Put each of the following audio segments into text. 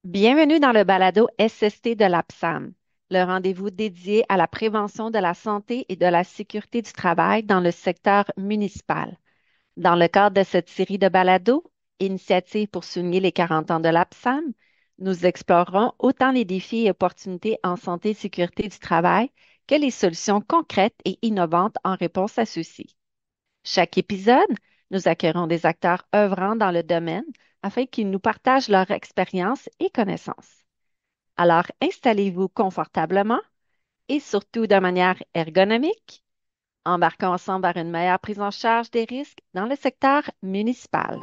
Bienvenue dans le balado SST de l'APSAM, le rendez-vous dédié à la prévention de la santé et de la sécurité du travail dans le secteur municipal. Dans le cadre de cette série de balados, initiative pour souligner les 40 ans de l'APSAM, nous explorerons autant les défis et opportunités en santé et sécurité du travail que les solutions concrètes et innovantes en réponse à ceux-ci. Chaque épisode, nous accueillerons des acteurs œuvrant dans le domaine afin qu'ils nous partagent leur expérience et connaissances. Alors, installez-vous confortablement et surtout de manière ergonomique. Embarquons ensemble vers une meilleure prise en charge des risques dans le secteur municipal.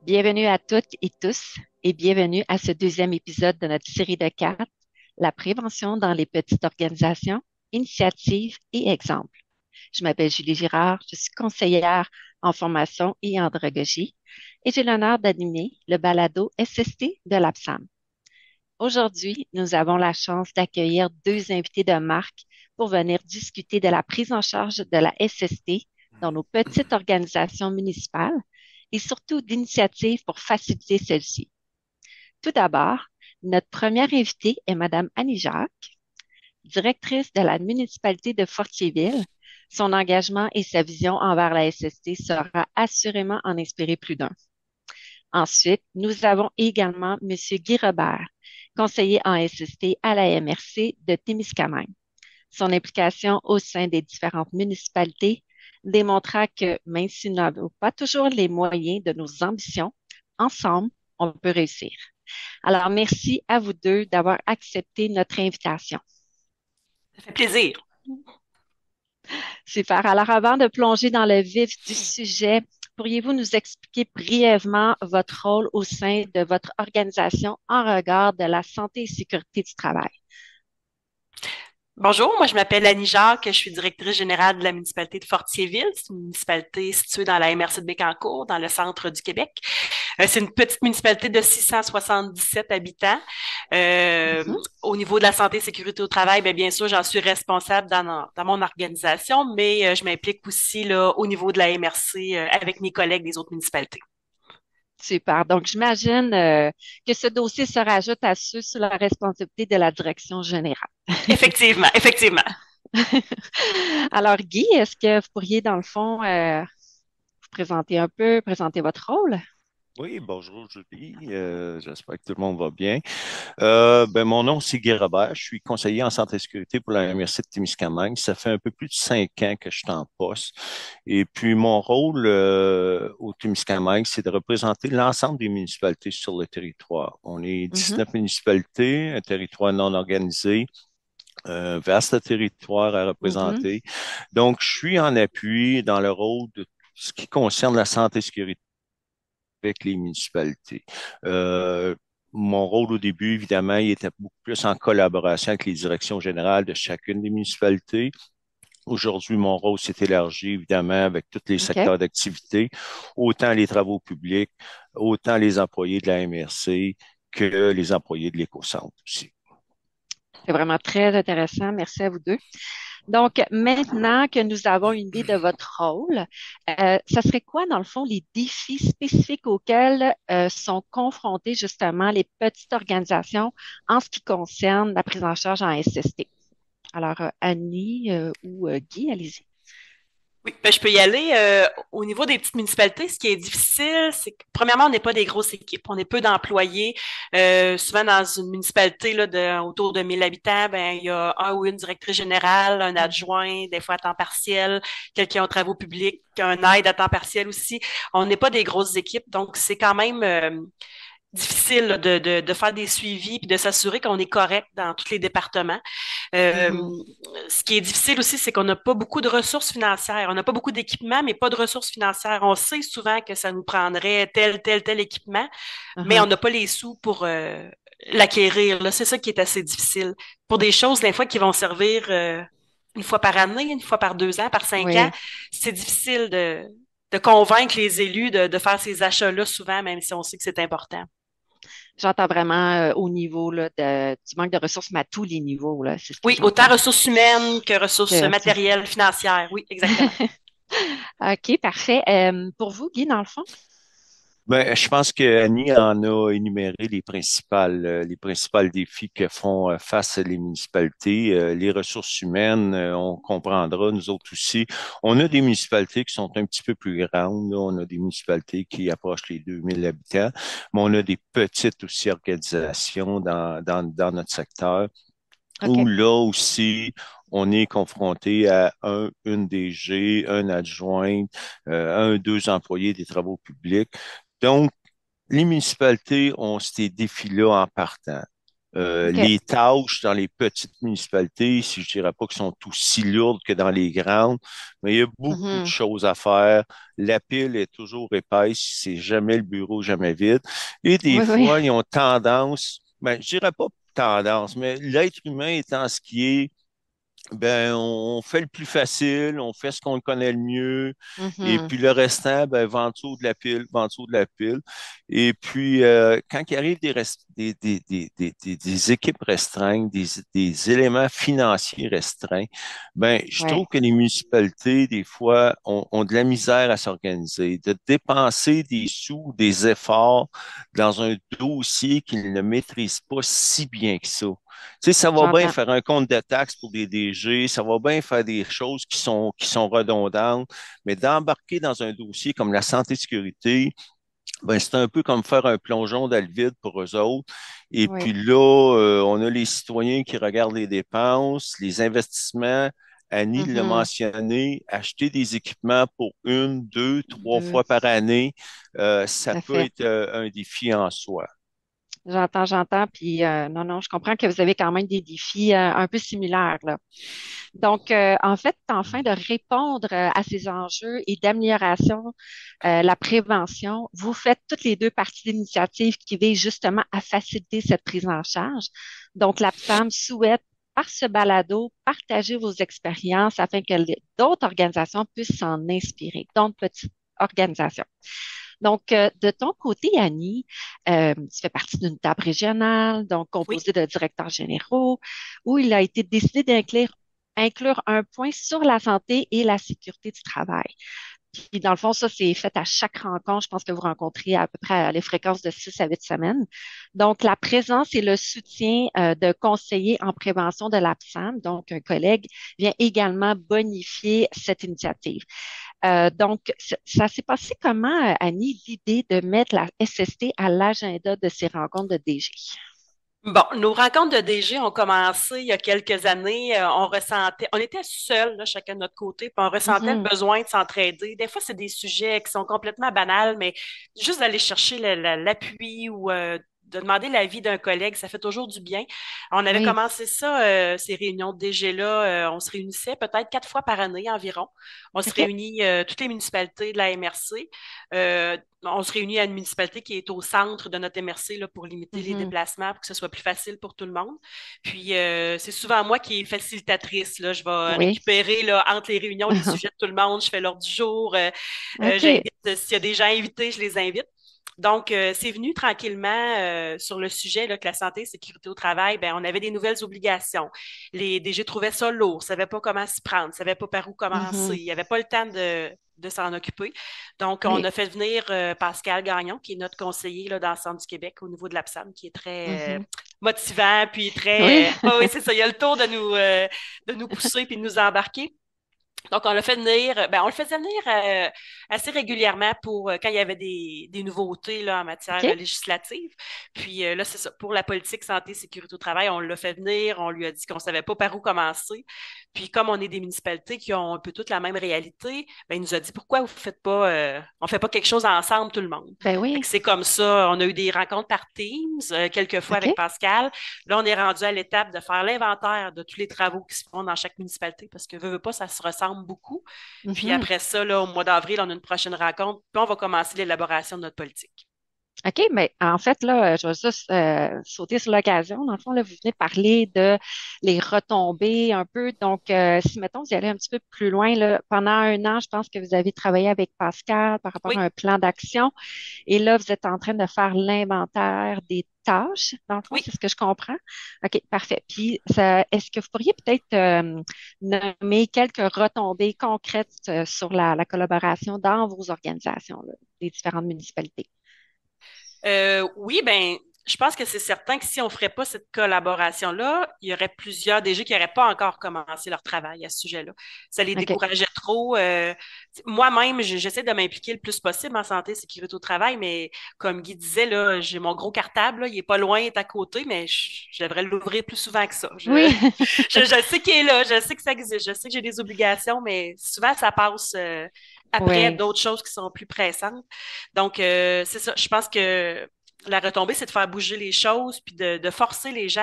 Bienvenue à toutes et tous et bienvenue à ce deuxième épisode de notre série de 4, la prévention dans les petites organisations, initiatives et exemples. Je m'appelle Julie Girard, je suis conseillère en formation et andragogie et j'ai l'honneur d'animer le balado SST de l'APSAM. Aujourd'hui, nous avons la chance d'accueillir deux invités de marque pour venir discuter de la prise en charge de la SST dans nos petites organisations municipales et surtout d'initiatives pour faciliter celle-ci. Tout d'abord, notre première invitée est Madame Annie Jacques, directrice de la municipalité de Fortierville. Son engagement et sa vision envers la SST sera assurément en inspirer plus d'un. Ensuite, nous avons également Monsieur Guy Robert, conseiller en SST à la MRC de Témiscamingue. Son implication au sein des différentes municipalités démontra que même si nous n'avons pas toujours les moyens de nos ambitions, ensemble, on peut réussir. Alors, merci à vous deux d'avoir accepté notre invitation. Ça fait plaisir. Super. Alors, avant de plonger dans le vif du sujet, pourriez-vous nous expliquer brièvement votre rôle au sein de votre organisation en regard de la santé et sécurité du travail? Bonjour, moi je m'appelle Annie Jacques, je suis directrice générale de la municipalité de Fortierville. C'est une municipalité située dans la MRC de Bécancour, dans le centre du Québec. C'est une petite municipalité de 677 habitants. Euh, Mhm. Au niveau de la santé et sécurité au travail, bien sûr, j'en suis responsable dans mon organisation, mais je m'implique aussi là, au niveau de la MRC avec mes collègues des autres municipalités. Super. Donc, j'imagine que ce dossier se rajoute à ceux sous la responsabilité de la direction générale. Effectivement, effectivement. Alors, Guy, est-ce que vous pourriez, dans le fond, vous présenter un peu, présenter votre rôle? Oui, bonjour Julie. J'espère que tout le monde va bien. Mon nom, c'est Guy Robert. Je suis conseiller en santé et sécurité pour la MRC de Témiscamingue. Ça fait un peu plus de 5 ans que je suis en poste. Et puis, mon rôle au Témiscamingue, c'est de représenter l'ensemble des municipalités sur le territoire. On est Mhm, 19 municipalités, un territoire non organisé, un vaste territoire à mhm. représenter. Donc, je suis en appui dans le rôle de ce qui concerne la santé et sécurité avec les municipalités. Euh, Mon rôle au début, évidemment, il était beaucoup plus en collaboration avec les directions générales de chacune des municipalités. Aujourd'hui, mon rôle s'est élargi, évidemment, avec tous les OK. secteurs d'activité, autant les travaux publics, autant les employés de la MRC que les employés de l'éco-centre aussi. C'est vraiment très intéressant. Merci à vous deux. Donc, maintenant que nous avons une idée de votre rôle, ça serait quoi, dans le fond, les défis spécifiques auxquels sont confrontées justement les petites organisations en ce qui concerne la prise en charge en SST? Alors, Annie ou Guy, allez-y. Oui, je peux y aller. Au niveau des petites municipalités, ce qui est difficile, c'est que premièrement, on n'est pas des grosses équipes. On est peu d'employés. Souvent, dans une municipalité là, autour de 1000 habitants, il y a un ou une directrice générale, un adjoint, des fois à temps partiel, quelqu'un aux travaux publics, un aide à temps partiel aussi. On n'est pas des grosses équipes, donc c'est quand même difficile là, de faire des suivis puis de s'assurer qu'on est correct dans tous les départements. Euh, Mhm, Ce qui est difficile aussi, c'est qu'on n'a pas beaucoup de ressources financières. On n'a pas beaucoup d'équipements, mais pas de ressources financières. On sait souvent que ça nous prendrait tel équipement, mais on mhm, n'a pas les sous pour l'acquérir. Là, c'est ça qui est assez difficile. Pour des choses, des fois, qui vont servir une fois par année, une fois par 2 ans, par 5 ans, oui. c'est difficile de convaincre les élus de faire ces achats-là souvent, même si on sait que c'est important. J'entends vraiment au niveau là, du manque de ressources, mais à tous les niveaux, là, c'est ce que Oui, autant j'entends. ressources humaines que ressources Que- matérielles, financières. Oui, exactement. OK, parfait. Pour vous, Guy, dans le fond? Ben, je pense que Annie en a énuméré les principales défis que font face les municipalités. Les ressources humaines, on comprendra, nous autres aussi. On a des municipalités qui sont un petit peu plus grandes. Là. On a des municipalités qui approchent les 2000 habitants, mais on a des petites aussi organisations dans notre secteur où OK. là aussi, on est confronté à une DG, un adjoint, deux employés des travaux publics. Donc, les municipalités ont ces défis-là en partant. OK. Les tâches dans les petites municipalités, si je dirais pas qu'elles sont aussi lourdes que dans les grandes, mais il y a beaucoup de Mhm. choses à faire. La pile est toujours épaisse, c'est jamais le bureau, jamais vide. Et des Oui, oui. fois, ils ont tendance, ben, je dirais pas tendance, mais l'être humain étant ce qui est, ben, on fait le plus facile, on fait ce qu'on connaît le mieux, et Mhm. puis le restant, ben, va en dessous de la pile, va en dessous de la pile. Et puis, quand il arrive des équipes restreintes, des éléments financiers restreints, ben, je trouve Ouais. que les municipalités, des fois, ont de la misère à s'organiser, de dépenser des sous, des efforts dans un dossier qu'ils ne maîtrisent pas si bien que ça. Tu sais, ça va bien J'entends. faire un compte de taxes pour des DG, ça va bien faire des choses qui sont redondantes, mais d'embarquer dans un dossier comme la santé-sécurité, ben, c'est un peu comme faire un plongeon dans le vide pour eux autres. Et Oui. puis là, on a les citoyens qui regardent les dépenses, les investissements. Annie l'a Mhm. mentionné, acheter des équipements pour une, deux, trois Deux, fois par année, ça tout à peut fait. être un défi en soi. J'entends. Puis non, non, je comprends que vous avez quand même des défis un peu similaires, là. Donc, en fait, afin de répondre à ces enjeux et d'amélioration, la prévention, vous faites toutes les deux parties de l'initiative qui vise justement à faciliter cette prise en charge. Donc, l'APSAM souhaite, par ce balado, partager vos expériences afin que d'autres organisations puissent s'en inspirer, d'autres petites organisations. Donc, de ton côté, Annie, tu fais partie d'une table régionale, donc Oui. composée de directeurs généraux, où il a été décidé inclure un point sur la santé et la sécurité du travail. Puis, dans le fond, ça, c'est fait à chaque rencontre. Je pense que vous rencontrez à peu près à les fréquences de 6 à 8 semaines. Donc, la présence et le soutien de conseillers en prévention de l'APSAM, donc un collègue, vient également bonifier cette initiative. Donc, ça s'est passé comment, Annie, l'idée de mettre la SST à l'agenda de ces rencontres de DG? Bon, nos rencontres de DG ont commencé il y a quelques années. On était seuls, là, chacun de notre côté, puis on ressentait le Mhm. besoin de s'entraider. Des fois, c'est des sujets qui sont complètement banals, mais juste d'aller chercher l'appui ou de demander l'avis d'un collègue, ça fait toujours du bien. On avait Oui. commencé ça, ces réunions de DG-là, on se réunissait peut-être 4 fois par année environ. On se OK. réunit, toutes les municipalités de la MRC. On se réunit à une municipalité qui est au centre de notre MRC là, pour limiter les Mhm. déplacements, pour que ce soit plus facile pour tout le monde. Puis, c'est souvent moi qui est facilitatrice. Là. Je vais Oui. récupérer là, entre les réunions les sujets de tout le monde. Je fais l'ordre du jour. OK. J'invite, s'il y a des gens invités, je les invite. Donc, c'est venu tranquillement sur le sujet là, que la santé et la sécurité au travail, ben, on avait des nouvelles obligations. Les DG trouvaient ça lourd, ne savaient pas comment s'y prendre, ne savaient pas par où commencer, Mhm. il n'y avait pas le temps de s'en occuper. Donc, on Oui. a fait venir Pascal Gagnon, qui est notre conseiller là, dans le Centre du Québec au niveau de l'APSAM, qui est très Mhm. motivant, puis très... Oui. Ah oui, c'est ça, il a le tour de nous pousser puis de nous embarquer. Donc, on l'a fait venir, ben, on le faisait venir assez régulièrement pour quand il y avait des nouveautés là, en matière OK. législative. Puis là, c'est ça. Pour la politique santé, sécurité au travail, on l'a fait venir, on lui a dit qu'on savait pas par où commencer. Puis comme on est des municipalités qui ont un peu toutes la même réalité, ben, il nous a dit pourquoi vous faites pas, on fait pas quelque chose ensemble, tout le monde. Ben Fait que oui. c'est comme ça. On a eu des rencontres par Teams, quelques fois avec OK. Pascal. Là, on est rendu à l'étape de faire l'inventaire de tous les travaux qui se font dans chaque municipalité parce que veut pas, ça se ressemble beaucoup. Puis Mhm. après ça, là, au mois d'avril, on a une prochaine rencontre, puis on va commencer l'élaboration de notre politique. OK, mais en fait, là, je vais juste sauter sur l'occasion. Dans le fond, là, vous venez de parler de les retombées un peu. Donc, si, mettons, vous y allez un petit peu plus loin, là, pendant un an, je pense que vous avez travaillé avec Pascal par rapport Oui, à un plan d'action. Et là, vous êtes en train de faire l'inventaire des tâches. Dans le fond, oui. c'est ce que je comprends. OK, parfait. Puis, est-ce que vous pourriez peut-être nommer quelques retombées concrètes sur la collaboration dans vos organisations, là, des différentes municipalités? Oui, ben, je pense que c'est certain que si on ferait pas cette collaboration-là, il y aurait plusieurs DG qui n'auraient pas encore commencé leur travail à ce sujet-là. Ça les OK. décourageait trop. Moi-même, j'essaie de m'impliquer le plus possible en santé, sécurité au travail, mais comme Guy disait, là, j'ai mon gros cartable, là, il est pas loin, il est à côté, mais je devrais l'ouvrir plus souvent que ça. Oui. Je sais qu'il est là, je sais que ça existe, je sais que j'ai des obligations, mais souvent ça passe après Oui. d'autres choses qui sont plus pressantes. Donc, c'est ça. Je pense que la retombée, c'est de faire bouger les choses, puis de forcer les gens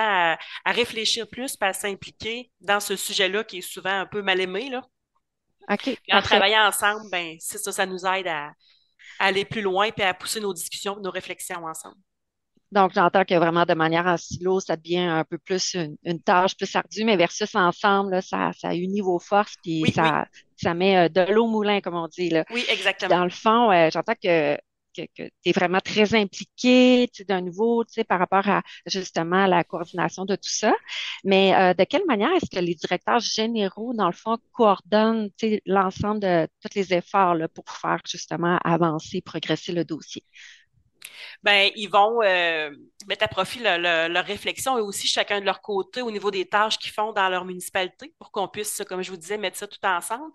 à réfléchir plus, puis à s'impliquer dans ce sujet-là qui est souvent un peu mal aimé, là. OK, Puis en parfait. travaillant ensemble, ben, c'est ça, ça nous aide à aller plus loin, puis à pousser nos discussions, nos réflexions ensemble. Donc, j'entends que vraiment de manière en silo, ça devient un peu plus une tâche plus ardue, mais versus ensemble, là, ça unit vos forces, puis Oui, oui, ça met de l'eau au moulin, comme on dit, là. oui, Puis exactement. dans le fond, j'entends que tu es vraiment très impliqué, tu sais, d'un nouveau, tu sais, par rapport à justement la coordination de tout ça. Mais de quelle manière est-ce que les directeurs généraux, dans le fond, coordonnent, tu sais, l'ensemble de tous les efforts là, pour faire justement avancer, progresser le dossier? Ben, ils vont mettre à profit leur réflexion et aussi chacun de leur côté au niveau des tâches qu'ils font dans leur municipalité pour qu'on puisse, comme je vous disais, mettre ça tout ensemble.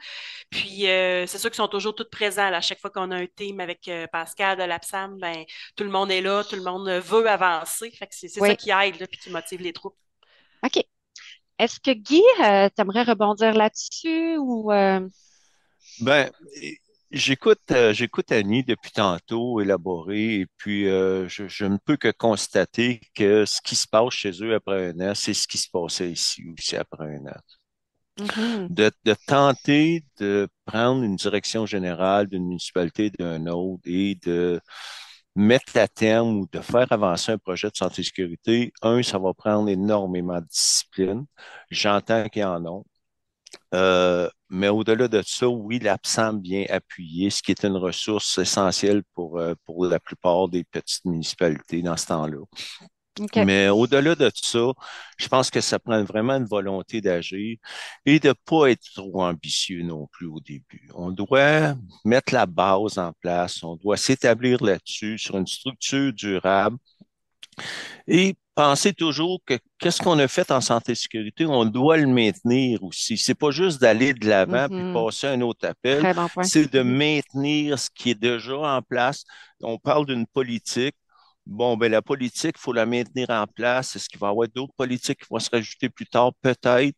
Puis, c'est sûr qu'ils sont toujours tous présents. Là, à chaque fois qu'on a un team avec Pascal de l'APSAM, ben, tout le monde est là, tout le monde veut avancer. Fait que c'est ça Oui. qui aide, là, puis qui motive les troupes. OK. Est-ce que Guy, tu aimerais rebondir là-dessus ou Ben, j'écoute Annie depuis tantôt élaborer et puis je ne peux que constater que ce qui se passe chez eux après un an, c'est ce qui se passait ici aussi après un an. Mhm. De tenter de prendre une direction générale d'une municipalité d'un autre et de mettre à terme ou de faire avancer un projet de santé et sécurité, ça va prendre énormément de discipline. J'entends qu'il y en a. Mais au-delà de ça, oui, l'absent vient appuyer, ce qui est une ressource essentielle pour la plupart des petites municipalités dans ce temps-là. OK. Mais au-delà de ça, je pense que ça prend vraiment une volonté d'agir et de pas être trop ambitieux non plus au début. On doit mettre la base en place, on doit s'établir là-dessus sur une structure durable et penser toujours que qu'est-ce qu'on a fait en santé et sécurité, on doit le maintenir aussi. C'est pas juste d'aller de l'avant puis Mhm. passer à un autre appel, Très bon point. c'est de Mhm. maintenir ce qui est déjà en place. On parle d'une politique. Bon, ben la politique, il faut la maintenir en place. Est-ce qu'il va y avoir d'autres politiques qui vont se rajouter plus tard? Peut-être.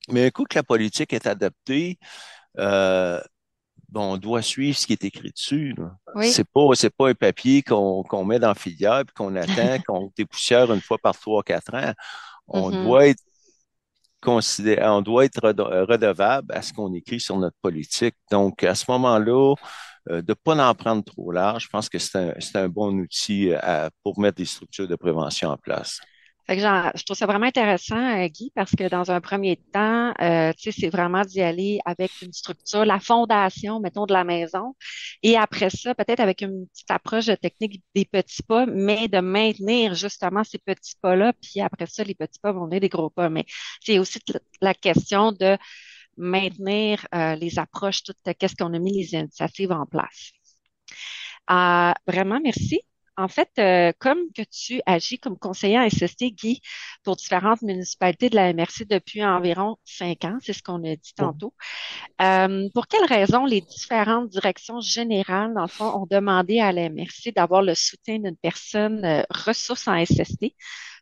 Mais un coup que la politique est adoptée, euh, bon, on doit suivre ce qui est écrit dessus, là. Oui. C'est pas un papier qu'on met dans la filière puis qu'on attend, qu'on dépoussière une fois par 3, 4 ans. On Mhm. doit être on doit être redevable à ce qu'on écrit sur notre politique. Donc, à ce moment-là, de ne pas en prendre trop large, je pense que c'est un bon outil pour mettre des structures de prévention en place. Fait que je trouve ça vraiment intéressant, Guy, parce que dans un premier temps, tu sais, c'est vraiment d'y aller avec une structure, la fondation, mettons, de la maison. Et après ça, peut-être avec une petite approche de technique des petits pas, mais de maintenir justement ces petits pas-là. Puis après ça, les petits pas vont donner des gros pas. Mais c'est aussi la question de maintenir les approches, tout, qu'est-ce qu'on a mis les initiatives en place. Vraiment, merci. En fait, comme que tu agis comme conseiller en SST, Guy, pour différentes municipalités de la MRC depuis environ 5 ans, c'est ce qu'on a dit tantôt. Pour quelles raisons les différentes directions générales, dans le fond, ont demandé à la MRC d'avoir le soutien d'une personne ressource en SST,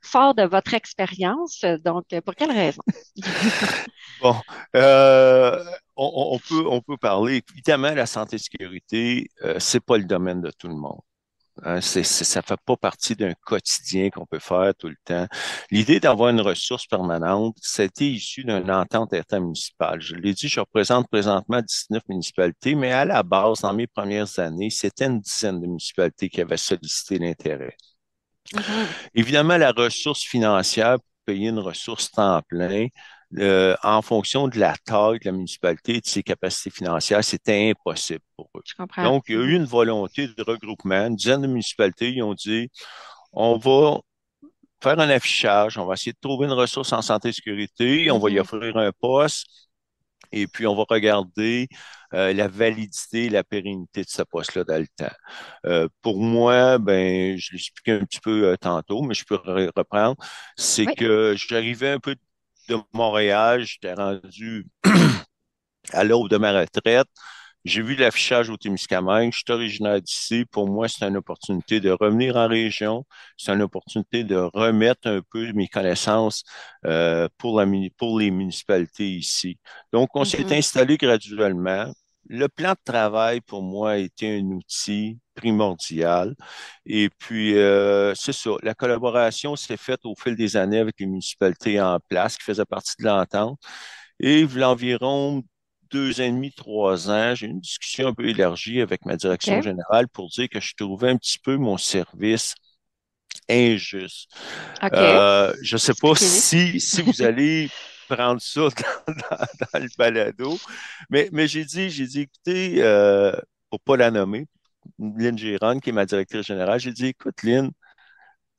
fort de votre expérience? Donc, pour quelles raisons? Bon, euh, on peut parler. Évidemment, la santé et sécurité, c'est pas le domaine de tout le monde. Hein, ça fait pas partie d'un quotidien qu'on peut faire tout le temps. L'idée d'avoir une ressource permanente, c'était issu d'une entente intermunicipale. Je l'ai dit, je représente présentement 19 municipalités, mais à la base, dans mes premières années, c'était une dizaine de municipalités qui avaient sollicité l'intérêt. Mhm. Évidemment, la ressource financière pour payer une ressource temps plein, en fonction de la taille de la municipalité et de ses capacités financières, c'était impossible pour eux. Je comprends. Donc, il y a Mhm. eu une volonté de regroupement. Une dizaine de municipalités, ils ont dit, on va faire un affichage, on va essayer de trouver une ressource en santé et sécurité, on va y Mhm. offrir un poste, et puis on va regarder la validité et la pérennité de ce poste-là dans le temps. Pour moi, ben, je l'ai expliqué un petit peu tantôt, mais je peux reprendre, c'est Oui. que j'arrivais un peu de Montréal, j'étais rendu à l'aube de ma retraite. J'ai vu l'affichage au Témiscamingue. Je suis originaire d'ici. Pour moi, c'est une opportunité de revenir en région. C'est une opportunité de remettre un peu mes connaissances pour les municipalités ici. Donc, on s'est Mhm. installé graduellement. Le plan de travail, pour moi, a été un outil primordial. Et puis, c'est ça. La collaboration s'est faite au fil des années avec les municipalités en place qui faisaient partie de l'entente. Et il y a environ 2 ans et demi, 3 ans, j'ai eu une discussion un peu élargie avec ma direction OK. générale pour dire que je trouvais un petit peu mon service injuste. OK. Je ne sais pas Expliquez-nous. si vous allez prendre ça dans le balado, mais j'ai dit, écoutez, pour pas la nommer, Lynn Gérard, qui est ma directrice générale, j'ai dit, écoute, Lynn,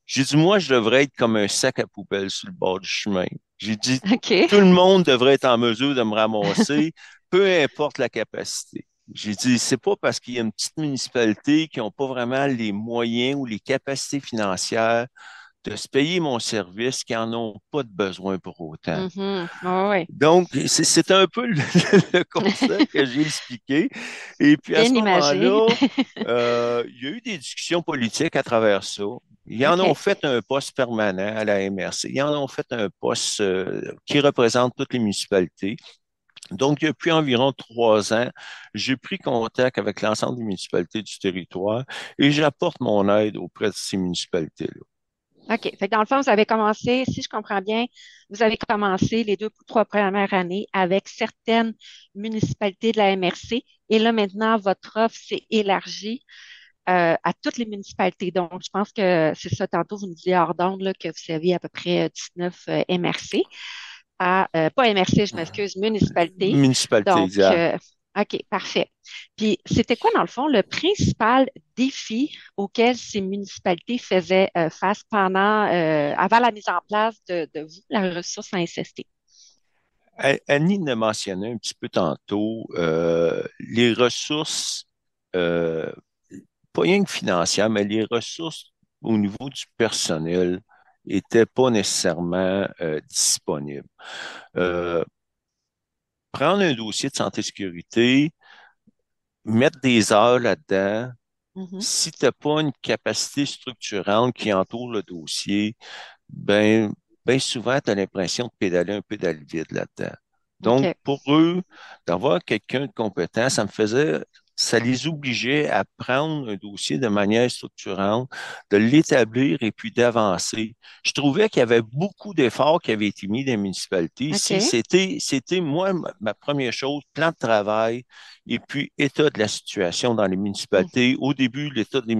j'ai dit, moi, je devrais être comme un sac à poubelle sur le bord du chemin. J'ai dit, OK. tout le monde devrait être en mesure de me ramasser, peu importe la capacité. J'ai dit, c'est pas parce qu'il y a une petite municipalité qui n'a pas vraiment les moyens ou les capacités financières de se payer mon service qui n'en ont pas de besoin pour autant. Mhm. Ouais, ouais. Donc, c'est un peu le constat que j'ai expliqué. Et puis à ce Bien imagé. moment-là, il y a eu des discussions politiques à travers ça. Ils en ont OK. fait un poste permanent à la MRC. Ils en ont fait un poste qui représente toutes les municipalités. Donc, depuis environ 3 ans, j'ai pris contact avec l'ensemble des municipalités du territoire et j'apporte mon aide auprès de ces municipalités-là. OK. Fait que dans le fond, vous avez commencé, si je comprends bien, vous avez commencé les 2 ou 3 premières années avec certaines municipalités de la MRC. Et là, maintenant, votre offre s'est élargie à toutes les municipalités. Donc, je pense que c'est ça. Tantôt, vous nous disiez hors d'onde là, que vous aviez à peu près 19 MRC pas MRC, je m'excuse, municipalité. Municipalité, Donc, exact. OK, parfait. Puis, c'était quoi, dans le fond, le principal défi auquel ces municipalités faisaient face avant la mise en place de vous, la ressource en SST? Annie l'a mentionné un petit peu tantôt, les ressources, euh, pas rien que financières, mais les ressources au niveau du personnel étaient pas nécessairement disponibles. Euh, Prendre un dossier de santé-sécurité, mettre des heures là-dedans, Mhm. si tu n'as pas une capacité structurante qui entoure le dossier, ben, ben souvent, tu as l'impression de pédaler un peu dans le vide là-dedans. Donc, OK. pour eux, d'avoir quelqu'un de compétent, ça les obligeait à prendre un dossier de manière structurante, de l'établir et puis d'avancer. Je trouvais qu'il y avait beaucoup d'efforts qui avaient été mis dans les municipalités. Ici, OK. c'était moi, ma première chose, plan de travail et puis état de la situation dans les Mhm. municipalités. Au début, l'état des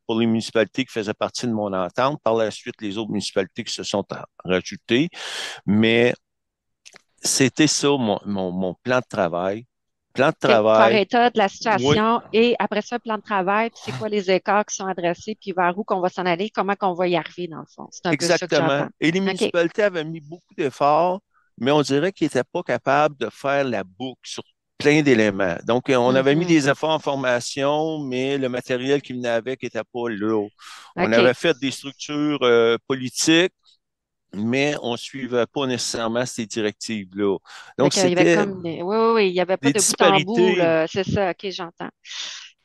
pour les municipalités qui faisaient partie de mon entente. Par la suite, les autres municipalités qui se sont rajoutées. Mais c'était ça mon plan de travail. Plan de OK. Faire travail, état de la oui, situation et après ça, plan de travail, puis c'est quoi les écarts qui sont adressés, puis vers où qu'on va s'en aller, comment qu'on va y arriver, dans le fond. C'est un peu ça que exactement. j'entends. Et les OK. municipalités avaient mis beaucoup d'efforts, mais on dirait qu'ils n'étaient pas capables de faire la boucle sur plein d'éléments. Donc, on avait mis Mhm. des efforts en formation, mais le matériel qui venait avec n'était pas là. On avait OK. fait des structures politiques, mais on ne suivait pas nécessairement ces directives-là. Fait Donc, qu'il y avait c'était comme oui, oui, oui, il n'y avait pas des de bout en bout, disparités. là. C'est ça, OK, j'entends.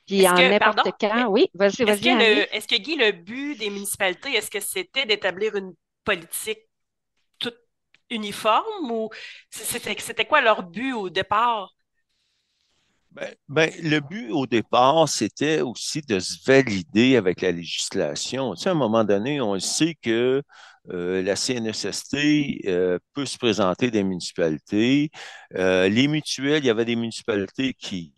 Puis Est-ce en que, pardon, n'importe quand, oui, vas-y, est-ce que vas-y, Annie. est-ce que Guy, le but des municipalités, est-ce que c'était d'établir une politique toute uniforme ou c'était quoi leur but au départ? Le but au départ, c'était aussi de se valider avec la législation. Tu sais, à un moment donné, on sait que la CNSST peut se présenter des municipalités. Les mutuelles, il y avait des municipalités qui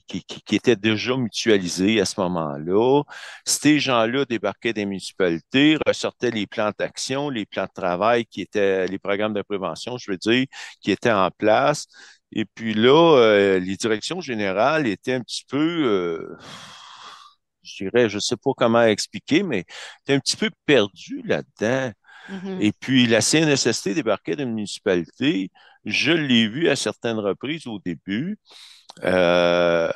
étaient déjà mutualisées à ce moment-là. Ces gens-là débarquaient des municipalités, ressortaient les plans d'action, les plans de travail qui étaient, les programmes de prévention, je veux dire, qui étaient en place. Et puis là, les directions générales étaient un petit peu, je dirais, je sais pas comment expliquer, mais étaient un petit peu perdues là-dedans. Mhm. Et puis la CNSST débarquait d'une municipalité. Je l'ai vu à certaines reprises au début. Euh,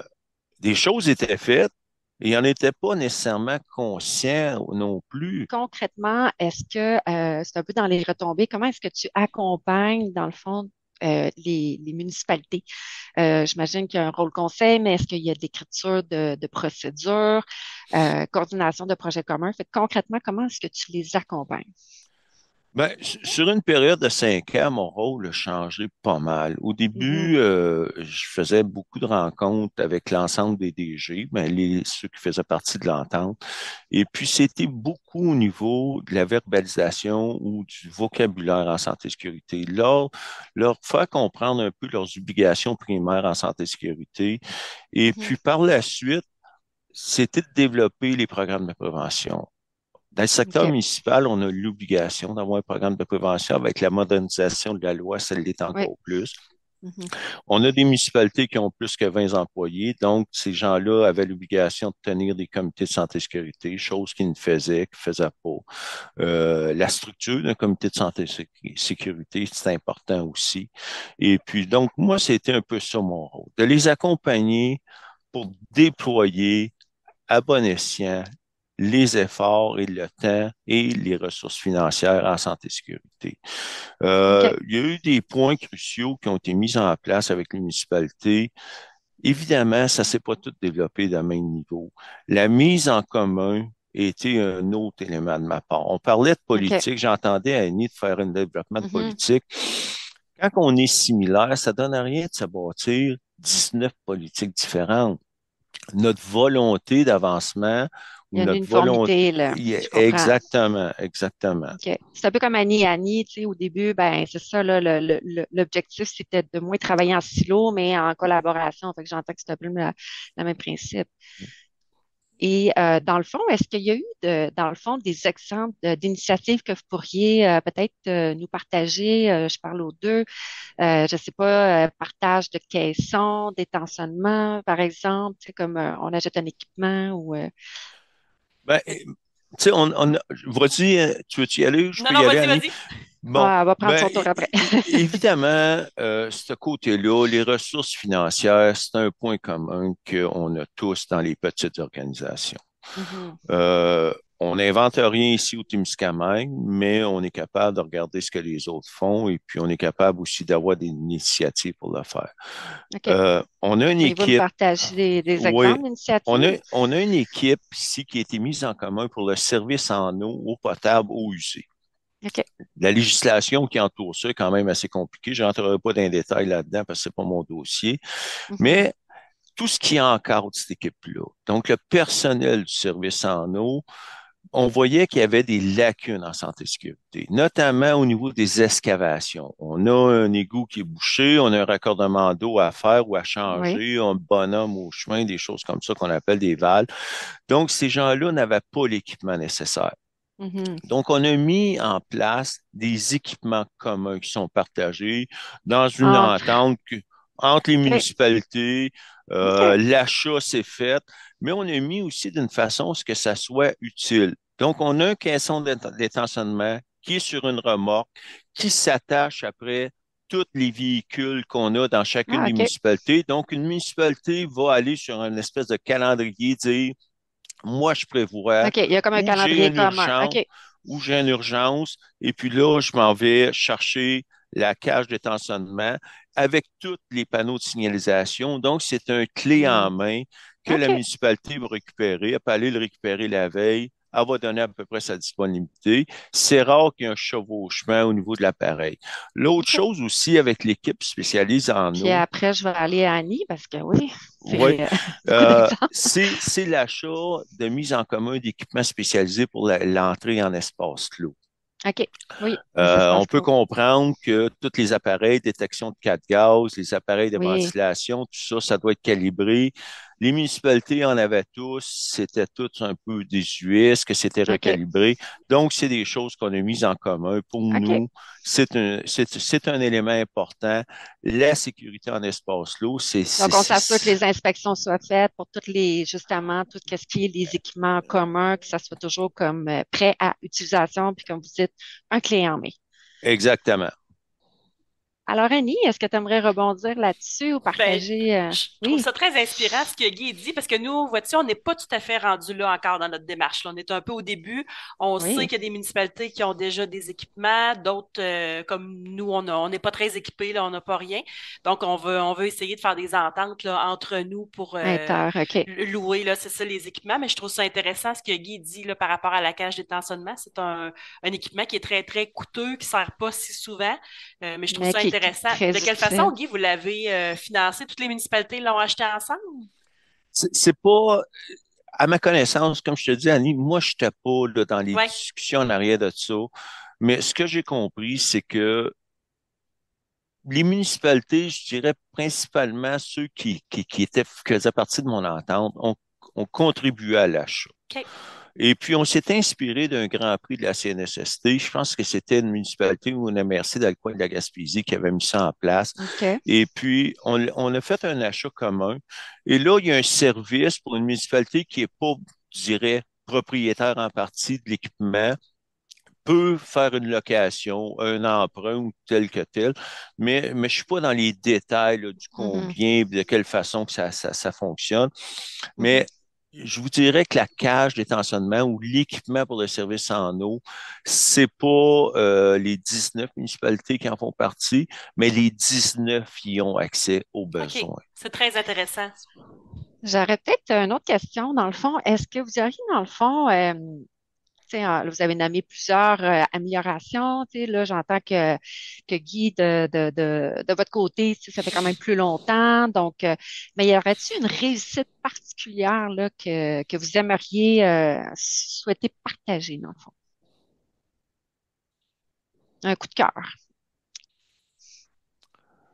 des choses étaient faites et ils n'en étaient pas nécessairement conscients non plus. Concrètement, est-ce que c'est un peu dans les retombées, comment est-ce que tu accompagnes, dans le fond, les municipalités? J'imagine qu'il y a un rôle conseil, mais est-ce qu'il y a de l'écriture de procédures, coordination de projets communs? Fait que concrètement, comment est-ce que tu les accompagnes? Sur une période de 5 ans, mon rôle a changé pas mal. Au Mhm, début, je faisais beaucoup de rencontres avec l'ensemble des DG, ceux qui faisaient partie de l'entente. Et puis, c'était beaucoup au niveau de la verbalisation ou du vocabulaire en santé et sécurité. Leur faire comprendre un peu leurs obligations primaires en santé et sécurité. Et mhm. puis, par la suite, c'était de développer les programmes de prévention. Dans le secteur OK. municipal, on a l'obligation d'avoir un programme de prévention. Avec la modernisation de la loi, ça l'est Oui. encore plus. Mhm, On a des municipalités qui ont plus que 20 employés, donc ces gens-là avaient l'obligation de tenir des comités de santé et sécurité, chose qu'ils ne faisaient, qu'ils ne faisaient pas. La structure d'un comité de santé et sécurité, c'est important aussi. Et puis, donc, moi, c'était un peu ça mon rôle, de les accompagner pour déployer à bon escient les efforts et le temps et les ressources financières en santé et sécurité. OK. Il y a eu des points cruciaux qui ont été mis en place avec les municipalités. Évidemment, ça ne s'est pas tout développé d'un même niveau. La mise en commun était un autre élément de ma part. On parlait de OK. politique, j'entendais Annie de faire un développement de Mhm. politique. Quand on est similaire, ça donne à rien de se bâtir 19 politiques différentes. Notre volonté d'avancement Il ou y a une notre volonté, uniformité, là. Je comprends. exactement, exactement. OK. C'est un peu comme Annie et Annie, tu sais, au début, ben, c'est ça, là, l'objectif, c'était de moins travailler en silo, mais en collaboration. Fait que j'entends que c'est un peu le même principe. Et dans le fond, est-ce qu'il y a eu, dans le fond, des exemples d'initiatives que vous pourriez peut-être nous partager? Je parle aux deux. Je sais pas, partage de caissons, d'étançonnement, par exemple, tu sais, comme on achète un équipement ou... Tu sais, vas-y, tu veux-y aller ou je Non, peux y non, aller, vas-y, Annie? vas-y. Bon, Ah, elle va prendre son tour après. évidemment, ce côté-là, les ressources financières, c'est un point commun qu'on a tous dans les petites organisations. Mhm. Euh, on n'invente rien ici au Témiscamingue, mais on est capable de regarder ce que les autres font et puis on est capable aussi d'avoir des initiatives pour le faire. OK. On a une Pourriez-vous me équipe, partager des oui, exemples d'initiatives? on a une équipe ici qui a été mise en commun pour le service en eau potable, eau usée. OK. La législation qui entoure ça est quand même assez compliquée. Je n'entrerai pas dans les détails là-dedans parce que c'est pas mon dossier. Mhm. Mais tout ce qui encadre cette équipe-là, donc le personnel du service en eau, on voyait qu'il y avait des lacunes en santé et sécurité, notamment au niveau des excavations. On a un égout qui est bouché, on a un raccordement d'eau à faire ou à Oui. changer, un bonhomme au chemin, des choses comme ça qu'on appelle des valves. Donc, ces gens-là n'avaient pas l'équipement nécessaire. Mhm. Donc, on a mis en place des équipements communs qui sont partagés dans une Entre. entente entre les OK. municipalités. OK. L'achat s'est fait, mais on a mis aussi d'une façon à ce que ça soit utile. Donc, on a un caisson d'étançonnement qui est sur une remorque, qui s'attache après tous les véhicules qu'on a dans chacune Ah, des OK. municipalités. Donc, une municipalité va aller sur une espèce de calendrier, dire moi, je prévois OK. Il y a comme un où j'ai calendrier une commun. urgence, OK. où j'ai une urgence, et puis là, je m'en vais chercher la cage d'étançonnement avec tous les panneaux de signalisation. Donc, c'est un clé Hmm. en main que la OK. municipalité va récupérer. Elle peut aller le récupérer la veille, elle va donner à peu près sa disponibilité. C'est rare qu'il y ait un chevauchement au niveau de l'appareil. L'autre OK. chose aussi avec l'équipe spécialisée en Puis eau, après, je vais aller à Annie parce que oui, oui, c'est beaucoup d'exemples. c'est l'achat de mise en commun d'équipements spécialisés pour l'entrée en espace clos. OK. Oui, les On espaces peut clos. comprendre que tous les appareils, détection de cas de gaz, les appareils de Oui. ventilation, tout ça, ça doit être calibré. Les municipalités en avaient tous, c'était tous un peu désuet, est-ce que c'était OK. recalibré? Donc, c'est des choses qu'on a mises en commun. Pour OK. nous, c'est un élément important. La sécurité en espace clos, Donc, on s'assure que les inspections soient faites pour toutes les, justement, tout ce qui est les équipements communs, que ça soit toujours comme prêt à utilisation, puis comme vous dites, un clé en main. exactement. Alors, Annie, est-ce que tu aimerais rebondir là-dessus ou Ben, partager? je trouve Oui, ça très inspirant ce que Guy dit, parce que nous, vois-tu, on n'est pas tout à fait rendu là encore dans notre démarche, là. On est un peu au début. On sait oui, qu'il y a des municipalités qui ont déjà des équipements, d'autres, comme nous, on n'est pas très équipés, là, on n'a pas rien. Donc, on veut essayer de faire des ententes là, entre nous pour OK. louer, là, c'est ça, les équipements. Mais je trouve ça intéressant ce que Guy dit là, par rapport à la cage d'étançonnement. C'est un équipement qui est très, très coûteux, qui ne sert pas si souvent. Mais je trouve Mais ça qui est intéressant. très De quelle façon, utile. Guy, vous l'avez financé? Toutes les municipalités l'ont acheté ensemble? C'est pas, à ma connaissance, comme je te dis, Annie, moi, je n'étais pas là, dans les Oui. discussions en arrière de ça. Mais ce que j'ai compris, c'est que les municipalités, je dirais principalement ceux qui faisaient partie de mon entente, ont contribué à l'achat. OK. Et puis, on s'est inspiré d'un grand prix de la CNSST. Je pense que c'était une municipalité ou une MRC dans le coin de la Gaspésie qui avait mis ça en place. OK. Et puis, on a fait un achat commun. Et là, il y a un service pour une municipalité qui est pas, je dirais, propriétaire en partie de l'équipement, peut faire une location, un emprunt ou tel que tel, mais je suis pas dans les détails là, du Mhm, combien, de quelle façon que ça fonctionne. mhm. Mais je vous dirais que la cage d'étançonnement ou l'équipement pour le service en eau, c'est pas les 19 municipalités qui en font partie, mais les 19 y ont accès aux OK. besoins. C'est très intéressant. J'aurais peut-être une autre question. Dans le fond, est-ce que vous auriez, dans le fond, tu sais, là, vous avez nommé plusieurs améliorations. Tu sais, là, j'entends que Guy, de votre côté, tu sais, ça fait quand même plus longtemps. Donc, mais y aurait-il une réussite particulière là, que vous aimeriez souhaiter partager, dans le fond? Un coup de cœur.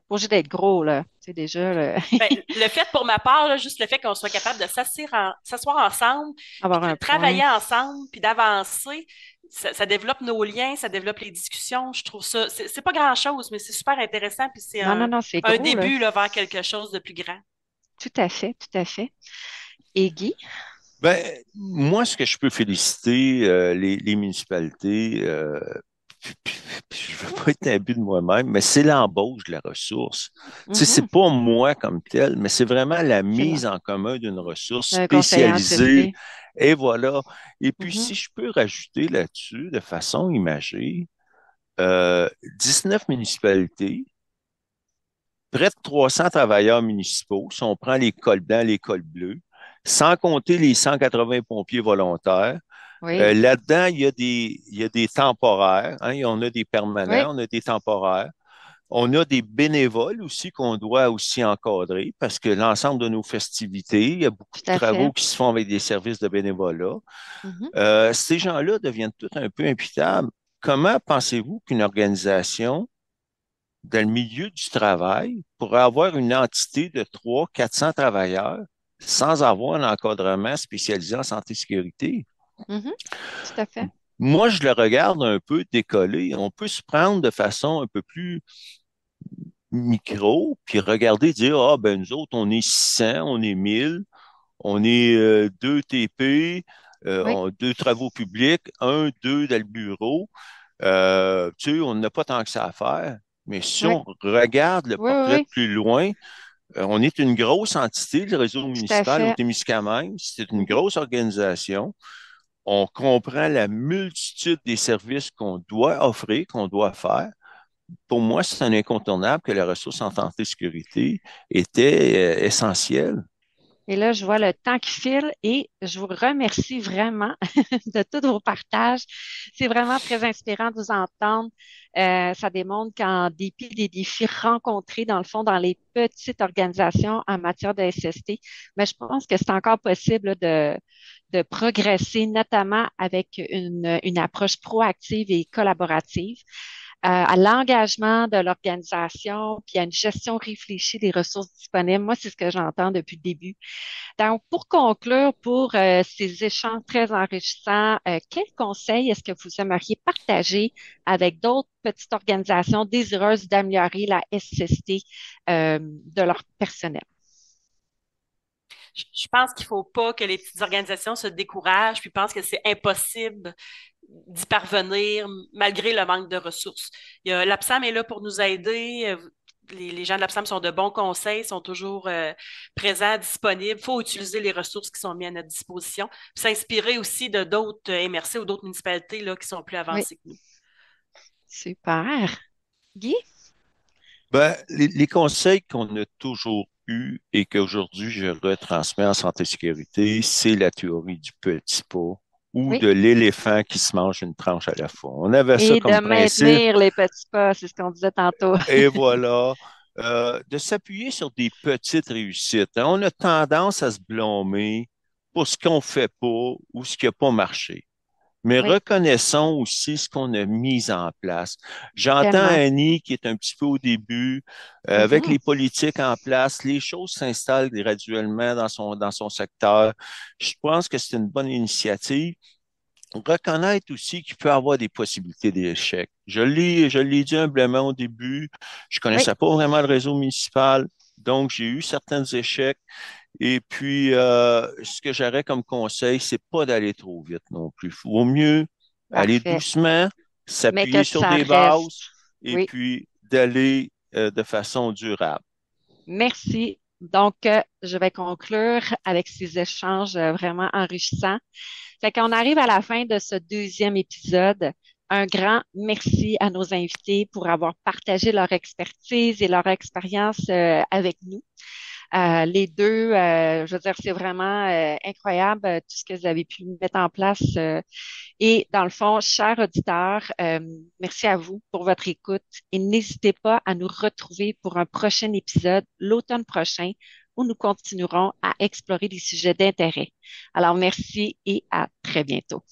Pas obligé d'être gros, là. C'est déjà là, Ben, le fait, pour ma part, là, juste le fait qu'on soit capable de s'asseoir ensemble, puis avoir de un point. travailler ensemble, puis d'avancer, ça développe nos liens, ça développe les discussions. Je trouve ça, c'est pas grand-chose, mais c'est super intéressant, puis c'est Non, non, non, c'est un gros, là. début là, vers quelque chose de plus grand. Tout à fait, tout à fait. Et Guy? Ben, moi, ce que je peux féliciter les municipalités, puis je veux pas être imbu de moi-même, mais c'est l'embauche de la ressource. Tu sais, c'est Mhm. pas moi comme tel, mais c'est vraiment la C'est là. mise en commun d'une ressource Un conseiller en spécialisée. santé. Et voilà. Et puis, Mhm. si je peux rajouter là-dessus, de façon imagée, 19 municipalités, près de 300 travailleurs municipaux, si on prend les cols blancs, les cols bleus, sans compter les 180 pompiers volontaires. Oui, Là-dedans, il y a des temporaires, hein, on a des oui, permanents, on a des temporaires. On a des bénévoles aussi qu'on doit aussi encadrer parce que l'ensemble de nos festivités, il y a beaucoup tout de à travaux fait. qui se font avec des services de bénévolat. Mhm. Ces gens-là deviennent tout un peu imputables. Comment pensez-vous qu'une organisation dans le milieu du travail pourrait avoir une entité de 300-400 travailleurs sans avoir un encadrement spécialisé en santé et sécurité? Mhm. Tout à fait. Moi, je le regarde un peu décollé. On peut se prendre de façon un peu plus micro, puis regarder, dire, ah, ben, nous autres, on est 600, on est 1000, on est deux TP, Oui, deux travaux publics, un, deux dans le bureau. Tu sais, on n'a pas tant que ça à faire. Mais si oui, on regarde le oui, oui, portrait de oui. plus loin, on est une grosse entité, le réseau Tout à municipal au fait. Témiscamingue. C'est une Mhm. grosse organisation. On comprend la multitude des services qu'on doit offrir, qu'on doit faire. Pour moi, c'est un incontournable que la ressource en santé et sécurité était essentielle. Et là, je vois le temps qui file et je vous remercie vraiment de tous vos partages. C'est vraiment très inspirant de vous entendre. Ça démontre qu'en dépit des défis rencontrés, dans le fond, dans les petites organisations en matière de SST, mais je pense que c'est encore possible là, de progresser, notamment avec une approche proactive et collaborative à l'engagement de l'organisation, puis à une gestion réfléchie des ressources disponibles. Moi, c'est ce que j'entends depuis le début. Donc, pour conclure, pour ces échanges très enrichissants, quels conseils est-ce que vous aimeriez partager avec d'autres petites organisations désireuses d'améliorer la SST de leur personnel? Je pense qu'il faut pas que les petites organisations se découragent puis pensent que c'est impossible d'y parvenir malgré le manque de ressources. L'APSAM est là pour nous aider. Les gens de l'APSAM sont de bons conseils, sont toujours présents, disponibles. Il faut utiliser les ressources qui sont mises à notre disposition. Puis s'inspirer aussi de d'autres MRC ou d'autres municipalités là, qui sont plus Oui, avancées que nous. super. Guy? Ben, les conseils qu'on a toujours eus et qu'aujourd'hui je retransmets en santé et sécurité, c'est la théorie du petit pas ou Oui. de l'éléphant qui se mange une tranche à la fois. On avait ça Et de comme principe maintenir les petits pas, c'est ce qu'on disait tantôt. et voilà, de s'appuyer sur des petites réussites. Hein. On a tendance à se blâmer pour ce qu'on fait pas ou ce qui n'a pas marché. Mais Oui, reconnaissons aussi ce qu'on a mis en place. J'entends tellement. Annie qui est un petit peu au début, avec Mhm. les politiques en place, les choses s'installent graduellement dans son secteur. Je pense que c'est une bonne initiative. Reconnaître aussi qu'il peut y avoir des possibilités d'échec. Je l'ai dit humblement au début. Je Oui, connaissais pas vraiment le réseau municipal, donc j'ai eu certains échecs. Et puis, ce que j'aurais comme conseil, c'est pas d'aller trop vite non plus. Il vaut mieux aller parfait. doucement, Mais que s'appuyer sur ça des reste. bases et Oui, puis d'aller de façon durable. merci. Donc, je vais conclure avec ces échanges vraiment enrichissants. Fait qu'on arrive à la fin de ce deuxième épisode. Un grand merci à nos invités pour avoir partagé leur expertise et leur expérience avec nous. Les deux, je veux dire, c'est vraiment incroyable tout ce que vous avez pu mettre en place. Et dans le fond, chers auditeurs, merci à vous pour votre écoute et n'hésitez pas à nous retrouver pour un prochain épisode l'automne prochain où nous continuerons à explorer des sujets d'intérêt. Alors, merci et à très bientôt.